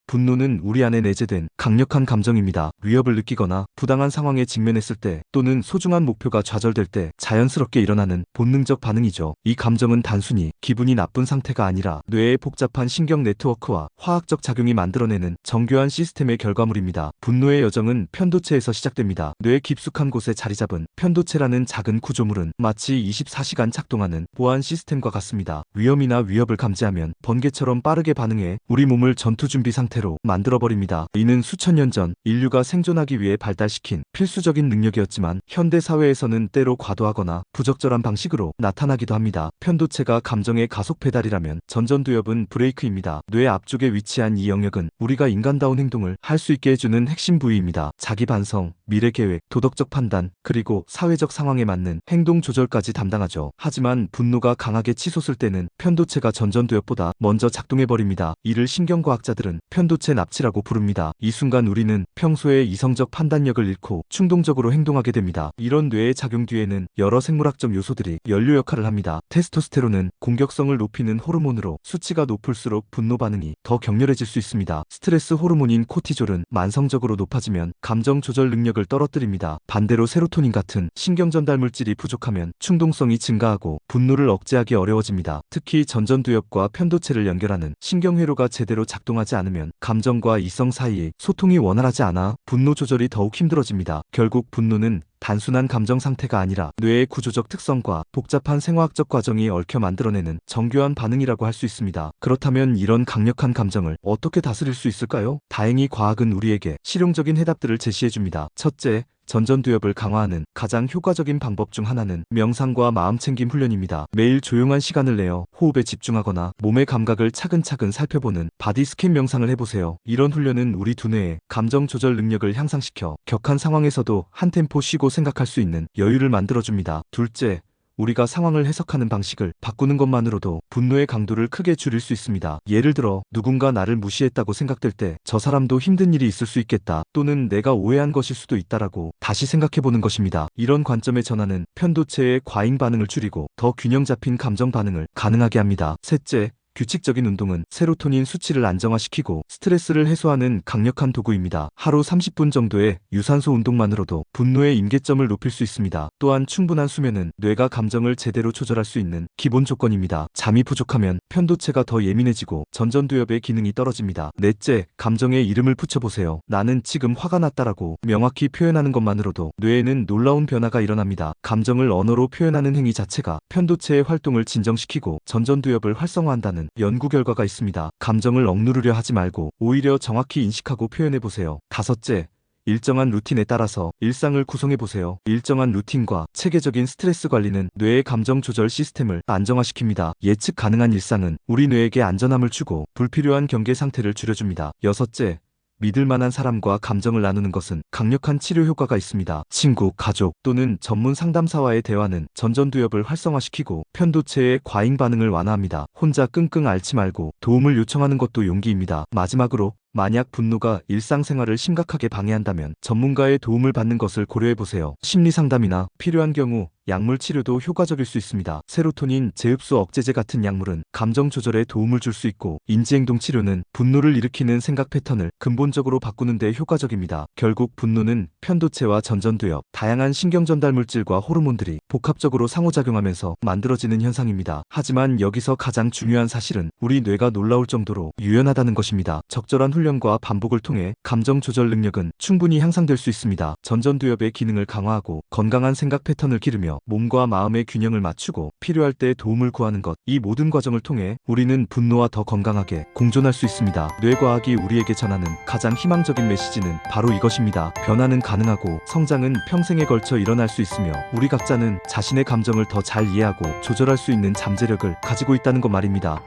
분노는 우리 안에 내재된 강력한 감정입니다. 위협을 느끼거나 부당한 상황에 직면했을 때 또는 소중한 목표가 좌절될 때 자연스럽게 일어나는 본능적 반응이죠. 이 감정은 단순히 기분이 나쁜 상태가 아니라 뇌의 복잡한 신경 네트워크와 화학적 작용이 만들어내는 정교한 시스템의 결과물입니다. 분노의 여정은 편도체에서 시작됩니다. 뇌 깊숙한 곳에 자리 잡은 편도체라는 작은 구조물은 마치 24시간 작동하는 보안 시스템과 같습니다. 위험이나 위협을 감지하면 번개처럼 빠르게 반응해 우리 몸을 전투 준비 상태로 만들어버립니다. 이는 수천 년 전 인류가 생존하기 위해 발달시킨 필수적인 능력이었지만 현대 사회에서는 때로 과도하거나 부적절한 방식으로 나타나기도 합니다. 편도체가 감정의 가속 페달이라면 전전두엽은 브레이크입니다. 뇌 앞쪽에 위치한 이 영역은 우리가 인간다운 행동을 할 수 있게 해주는 핵심 부위입니다. 자기 반성, 미래 계획, 도덕적 판단, 그리고 사회적 상황에 맞는 행동 조절까지 담당하죠. 하지만 분노가 강하게 치솟을 때는 편도체가 전전두엽보다 먼저 작동해버립니다. 이를 신경과학자들은 편도체 납치라고 부릅니다. 이 순간 우리는 평소의 이성적 판단력을 잃고 충동적으로 행동하게 됩니다. 이런 뇌의 작용 뒤에는 여러 생물학적 요소들이 연료 역할을 합니다. 테스토스테론은 공격성을 높이는 호르몬으로 수치가 높을수록 분노 반응이 더 격렬해질 수 있습니다. 스트레스 호르몬인 코티졸은 만성적으로 높아지면 감정 조절 능력을 떨어뜨립니다. 반대로 세로토닌 같은 신경 전달 물질이 부족하면 충동성이 증가하고 분노를 억제하기 어려워집니다. 특히 전전두엽과 편도체를 연결하는 신경회로가 제대로 작동하지 않으면 감정과 이성 사이의 소통이 원활하지 않아 분노 조절이 더욱 힘들어집니다. 결국 분노는 단순한 감정 상태가 아니라 뇌의 구조적 특성과 복잡한 생화학적 과정이 얽혀 만들어내는 정교한 반응이라고 할 수 있습니다. 그렇다면 이런 강력한 감정을 어떻게 다스릴 수 있을까요? 다행히 과학은 우리에게 실용적인 해답들을 제시해줍니다. 첫째, 전전두엽을 강화하는 가장 효과적인 방법 중 하나는 명상과 마음챙김 훈련입니다. 매일 조용한 시간을 내어 호흡에 집중하거나 몸의 감각을 차근차근 살펴보는 바디 스캔 명상을 해보세요. 이런 훈련은 우리 두뇌의 감정 조절 능력을 향상시켜 격한 상황에서도 한 템포 쉬고 생각할 수 있는 여유를 만들어줍니다. 둘째, 우리가 상황을 해석하는 방식을 바꾸는 것만으로도 분노의 강도를 크게 줄일 수 있습니다. 예를 들어 누군가 나를 무시했다고 생각될 때 저 사람도 힘든 일이 있을 수 있겠다 또는 내가 오해한 것일 수도 있다라고 다시 생각해보는 것입니다. 이런 관점의 전환은 편도체의 과잉 반응을 줄이고 더 균형 잡힌 감정 반응을 가능하게 합니다. 셋째, 규칙적인 운동은 세로토닌 수치를 안정화시키고 스트레스를 해소하는 강력한 도구입니다. 하루 30분 정도의 유산소 운동만으로도 분노의 임계점을 높일 수 있습니다. 또한 충분한 수면은 뇌가 감정을 제대로 조절할 수 있는 기본 조건입니다. 잠이 부족하면 편도체가 더 예민해지고 전전두엽의 기능이 떨어집니다. 넷째, 감정에 이름을 붙여보세요. 나는 지금 화가 났다라고 명확히 표현하는 것만으로도 뇌에는 놀라운 변화가 일어납니다. 감정을 언어로 표현하는 행위 자체가 편도체의 활동을 진정시키고 전전두엽을 활성화한다는 연구 결과가 있습니다. 감정을 억누르려 하지 말고 오히려 정확히 인식하고 표현해보세요. 다섯째, 일정한 루틴에 따라서 일상을 구성해보세요. 일정한 루틴과 체계적인 스트레스 관리는 뇌의 감정 조절 시스템을 안정화시킵니다. 예측 가능한 일상은 우리 뇌에게 안전함을 주고 불필요한 경계 상태를 줄여줍니다. 여섯째, 믿을 만한 사람과 감정을 나누는 것은 강력한 치료 효과가 있습니다. 친구, 가족 또는 전문 상담사와의 대화는 전전두엽을 활성화시키고 편도체의 과잉 반응을 완화합니다. 혼자 끙끙 앓지 말고 도움을 요청하는 것도 용기입니다. 마지막으로 만약 분노가 일상생활을 심각하게 방해한다면 전문가의 도움을 받는 것을 고려해보세요. 심리상담이나 필요한 경우 약물 치료도 효과적일 수 있습니다. 세로토닌 재흡수 억제제 같은 약물은 감정 조절에 도움을 줄 수 있고 인지행동 치료는 분노를 일으키는 생각 패턴을 근본적으로 바꾸는 데 효과적입니다. 결국 분노는 편도체와 전전두엽, 다양한 신경 전달 물질과 호르몬들이 복합적으로 상호작용하면서 만들어지는 현상입니다. 하지만 여기서 가장 중요한 사실은 우리 뇌가 놀라울 정도로 유연하다는 것입니다. 적절한 훈련과 반복을 통해 감정 조절 능력은 충분히 향상될 수 있습니다. 전전두엽의 기능을 강화하고 건강한 생각 패턴을 기르며 몸과 마음의 균형을 맞추고 필요할 때 도움을 구하는 것, 이 모든 과정을 통해 우리는 분노와 더 건강하게 공존할 수 있습니다. 뇌과학이 우리에게 전하는 가장 희망적인 메시지는 바로 이것입니다. 변화는 가능하고 성장은 평생에 걸쳐 일어날 수 있으며 우리 각자는 자신의 감정을 더 잘 이해하고 조절할 수 있는 잠재력을 가지고 있다는 것 말입니다.